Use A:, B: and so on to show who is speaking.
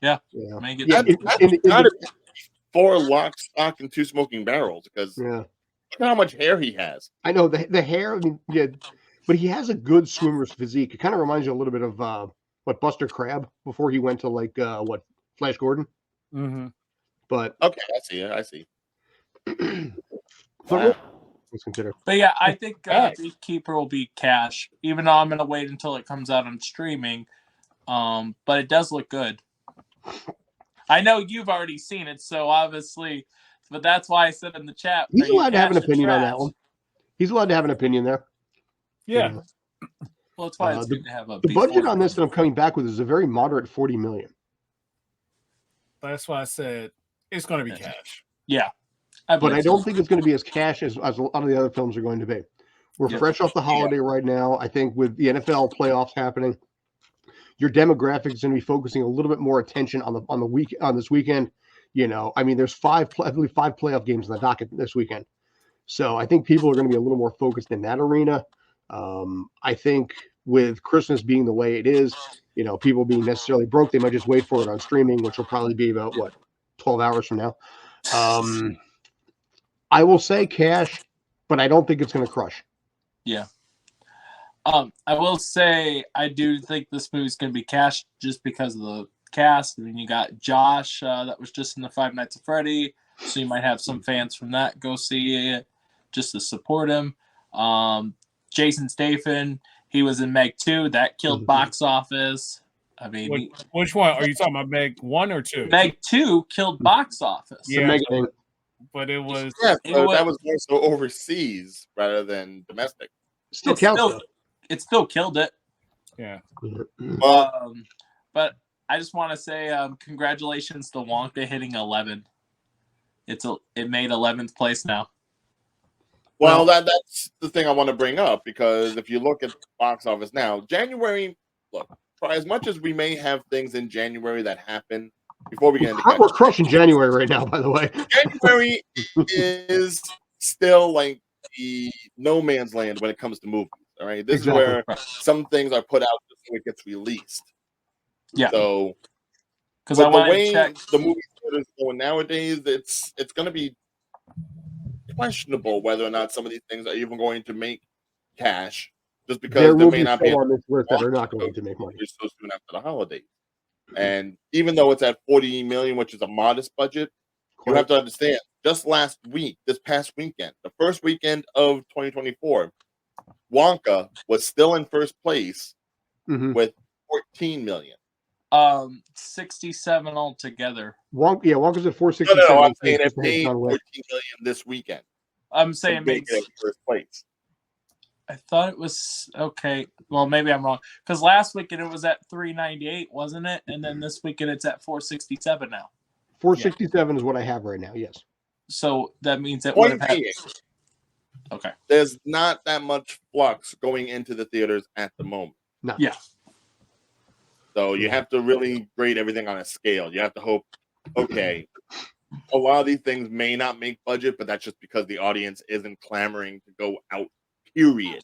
A: Yeah.
B: Yeah.
A: Make it
B: Yeah,
A: simple.
C: Not four lock, stock, and two smoking barrels because
B: yeah.
C: look at how much hair he has.
B: I know the hair. I mean, yeah, but he has a good swimmer's physique. It kind of reminds you a little bit of what Buster Crabbe before he went to like what Flash Gordon.
D: Mm-hmm.
B: But
C: Okay, I see it. I see.
B: but
C: Wow.
B: let's consider.
A: But yeah, I think
D: Hey.
A: Beekeeper will be cash, even though I'm going to wait until it comes out on streaming. But it does look good. I know you've already seen it, so obviously, but that's why I said in the chat.
B: He's
A: are you
B: allowed to have an
A: cash or
B: opinion on that
A: trash?
B: one. He's allowed to have an opinion there.
D: Yeah.
B: You know.
A: Well, that's why it's good to have a
B: The budget
A: before.
B: on this that I'm coming back with is a very moderate $40 million.
D: That's why I said it's going to be cash.
A: Yeah.
B: But I don't think it's going to be as cash as a lot of the other films are going to be. We're fresh off the holiday right now. I think with the NFL playoffs happening, your demographic is going to be focusing a little bit more attention on this weekend. You know, I mean, there's I believe five playoff games in the docket this weekend. So I think people are going to be a little more focused in that arena. I think with Christmas being the way it is, you know, people being necessarily broke, they might just wait for it on streaming, which will probably be about 12 hours from now. I will say cash, but I don't think it's going to crush.
A: Yeah. I will say I do think this movie's going to be cash just because of the cast. I mean, you got Josh that was just in the Five Nights at Freddy, so you might have some fans from that go see it just to support him. Jason Statham, he was in Meg 2, that killed box office. I mean,
D: which one are you talking about? Meg 1 or 2?
A: Meg 2 killed box office.
D: Yeah, but it was
C: that was more so overseas rather than domestic.
A: It still killed it.
D: Yeah.
A: But I just want to say congratulations to Wonka hitting 11. It made 11th place now.
C: Well, that's the thing I want to bring up, because if you look at box office now, January, look, for as much as we may have things in January that happen before we get into
B: we're crushing January right now, by the way.
C: January is still like the no man's land when it comes to movies. All right, this is where some things are put out before it gets released.
A: Yeah.
C: So,
A: because
C: the way the movie theater is going nowadays, it's going to be questionable whether or not some of these things are even going to make cash, just because there may not be
B: on this list that are not going to make money
C: so soon after the holidays. And even though it's at $40 million, which is a modest budget, you have to understand, just this past weekend, the first weekend of 2024, Wonka was still in first place with $14 million.
A: 67 altogether.
B: Wonka's at 467.
C: No, I'm saying it made $14 million this weekend.
A: I'm saying
C: it in first place.
A: I thought it was okay. Well, maybe I'm wrong, because last weekend it was at 398, wasn't it? And then this weekend it's at 467 now.
B: 467 is what I have right now. Yes.
A: So that means it would have had. Okay.
C: There's not that much flux going into the theaters at the moment.
B: No.
A: Yeah.
C: So you have to really grade everything on a scale. You have to hope, okay, a lot of these things may not make budget, but that's just because the audience isn't clamoring to go out, period.